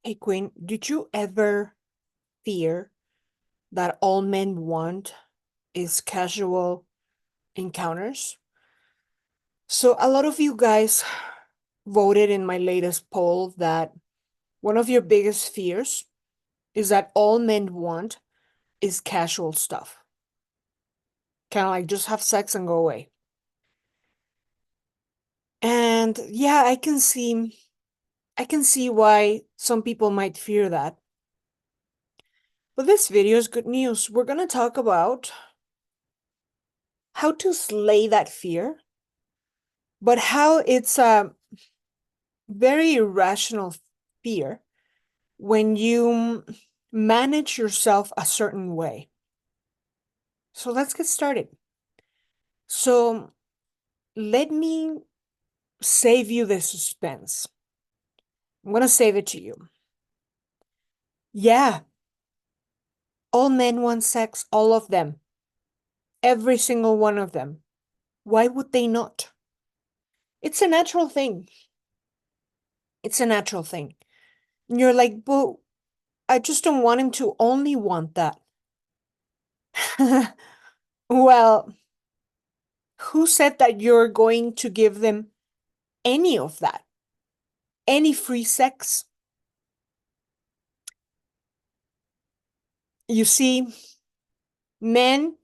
Hey, Queen, did you ever fear that all men want is casual encounters? So, a lot of you guys voted in my latest poll that one of your biggest fears is that all men want is casual stuff. Kind of like just have sex and go away. And yeah, I can see why some people might fear that. But this video is good news. We're going to talk about how to slay that fear, but how it's a very irrational fear when you manage yourself a certain way. So let's get started. So let me save you the suspense. I'm going to save it to you. Yeah, all men want sex, all of them. Every single one of them. Why would they not? It's a natural thing. It's a natural thing. And you're like, but I just don't want him to only want that. Well, who said that you're going to give them any of that? Any free sex? You see, men,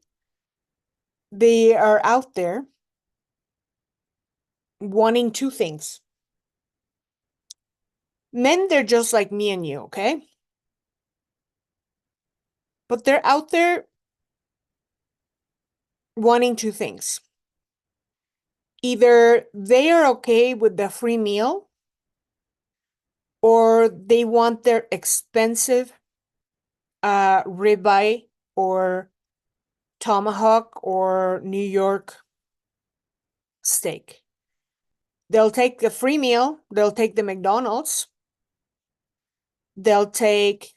they are out there wanting two things. Men, they're just like me and you, okay? But they're out there wanting two things. Either they are okay with the free meal, or they want their expensive ribeye or tomahawk or New York steak. They'll take the free meal, they'll take the McDonald's, they'll take,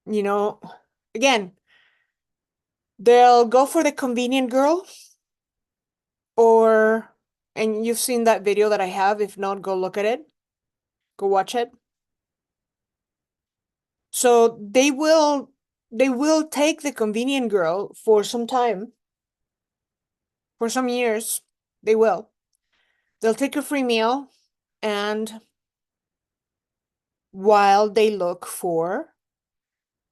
again, they'll go for the convenient girl, and you've seen that video that I have. If not, go look at it, go watch it. So they will take the convenient girl for some time, for some years. They'll take a free meal, and while they look for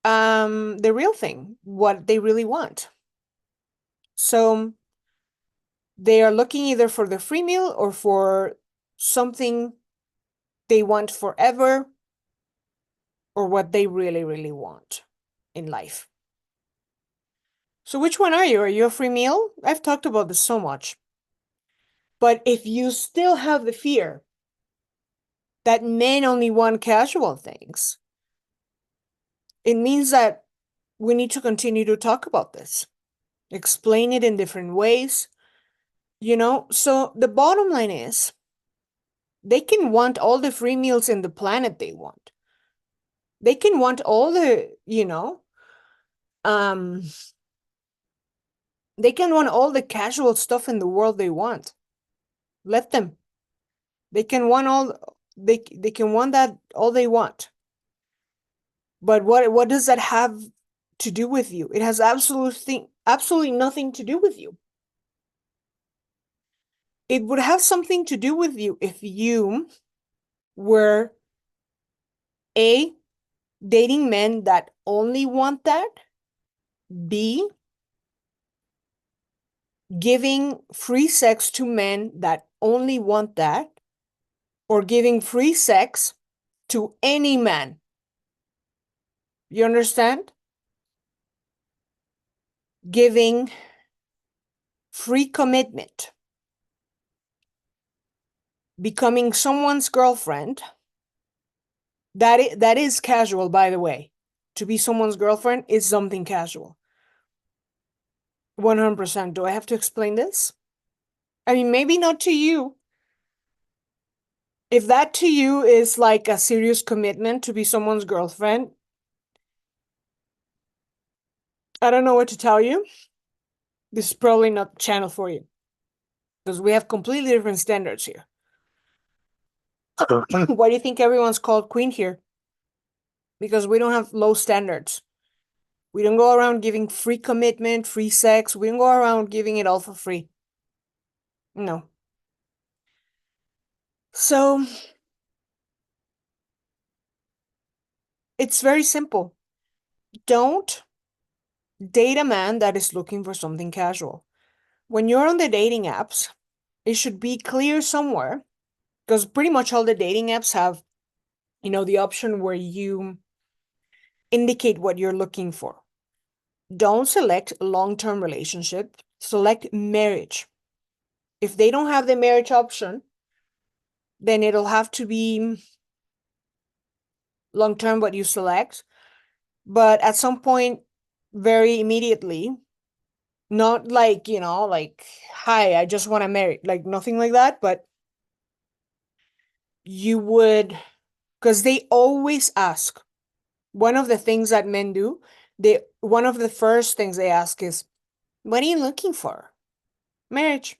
the real thing, what they really want. So they are looking either for the free meal or for something they want forever, or what they really, really want in life. So which one are you? Are you a free meal? I've talked about this so much. But if you still have the fear that men only want casual things, it means that we need to continue to talk about this, explain it in different ways, So the bottom line is, they can want all the free meals in the planet they want. They can want all the, they can want all the casual stuff in the world they want. Let them. They can want they can want that all they want. But what does that have to do with you? It has absolutely nothing to do with you. It would have something to do with you if you were A, dating men that only want that, B, giving free sex to men that only want that, or giving free sex to any man. You understand? Giving free commitment, becoming someone's girlfriend. That is casual, by the way. To be someone's girlfriend is something casual. 100%. Do I have to explain this? I mean, maybe not to you. If that to you is like a serious commitment to be someone's girlfriend, I don't know what to tell you. This is probably not the channel for you, because we have completely different standards here. Why do you think everyone's called queen here? Because we don't have low standards. We don't go around giving free commitment, free sex. We don't go around giving it all for free. No. So it's very simple. Don't date a man that is looking for something casual. When you're on the dating apps, it should be clear somewhere, because pretty much all the dating apps have, the option where you indicate what you're looking for. Don't select long-term relationship, select marriage. If they don't have the marriage option, then it'll have to be long-term what you select. But at some point, very immediately, not like, like, hi, I just want to marry, like nothing like that, but you would, because they always ask, one of the things that men do, one of the first things they ask is, what are you looking for? Marriage.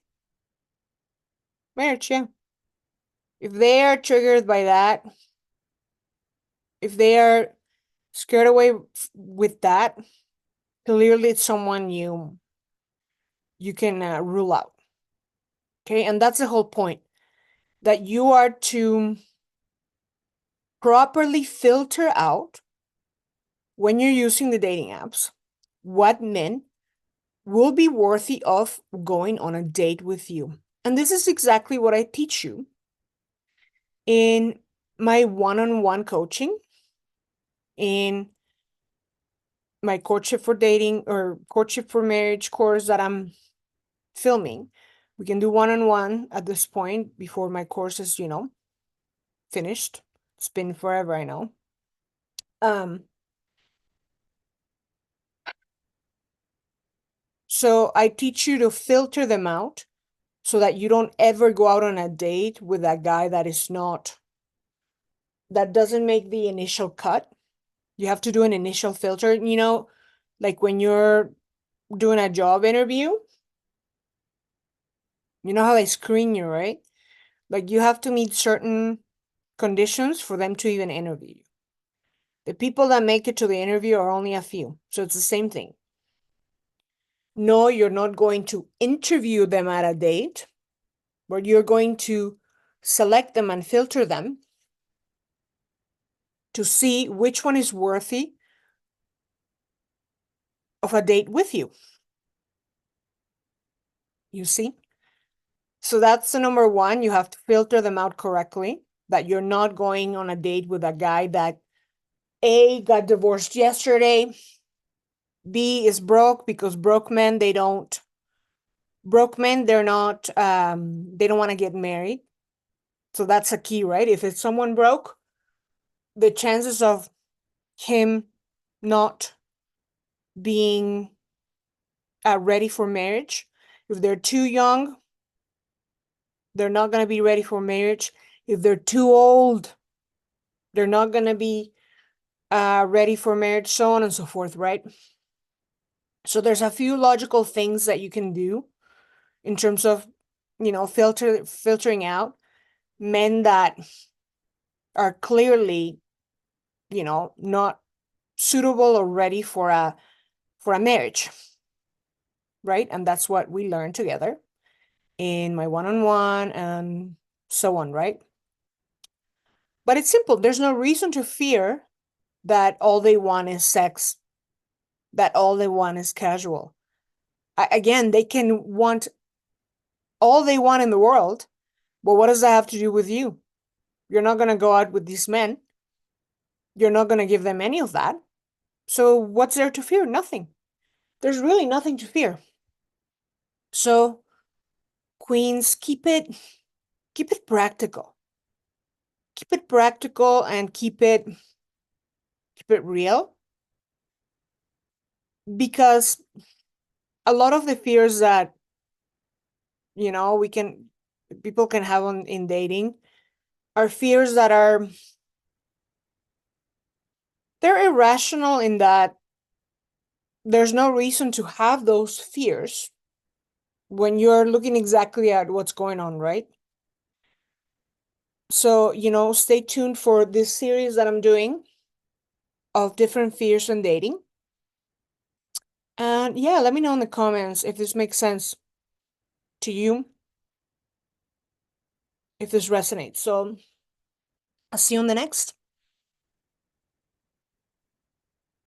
Marriage, yeah. If they are triggered by that, if they are scared away with that, clearly it's someone you can rule out. Okay, and that's the whole point, that you are to properly filter out, when you're using the dating apps, what men will be worthy of going on a date with you. And this is exactly what I teach you in my one-on-one coaching, in my courtship for dating or courtship for marriage course that I'm filming. We can do one-on-one at this point before my course is, finished. It's been forever, I know. So I teach you to filter them out so that you don't ever go out on a date with a guy that doesn't make the initial cut. You have to do an initial filter, like when you're doing a job interview, you know how they screen you, right? Like you have to meet certain conditions for them to even interview you. The people that make it to the interview are only a few. So it's the same thing. No, you're not going to interview them at a date, but you're going to select them and filter them to see which one is worthy of a date with you. You see? So that's the number one. You have to filter them out correctly, that you're not going on a date with a guy that A, got divorced yesterday, B, is broke, because broke men, they're not, they don't want to get married. So that's a key, right? If it's someone broke, the chances of him not being ready for marriage, if they're too young, they're not going to be ready for marriage. If they're too old, they're not going to be ready for marriage, so on and so forth, right? So there's a few logical things that you can do in terms of, filtering out men that are clearly, not suitable or ready for a marriage, right? And that's what we learn together in my one-on-one and so on, right? But it's simple. There's no reason to fear that all they want is sex, that all they want is casual. Again, they can want all they want in the world, but what does that have to do with you? You're not going to go out with these men. You're not going to give them any of that. So what's there to fear? Nothing. There's really nothing to fear. So, queens, keep it practical. Keep it practical and keep it real, because a lot of the fears that people can have in dating are fears that they're irrational, in that there's no reason to have those fears when you're looking exactly at what's going on, right? So, stay tuned for this series that I'm doing of different fears in dating. And yeah, let me know in the comments if this makes sense to you, if this resonates. So I'll see you on the next.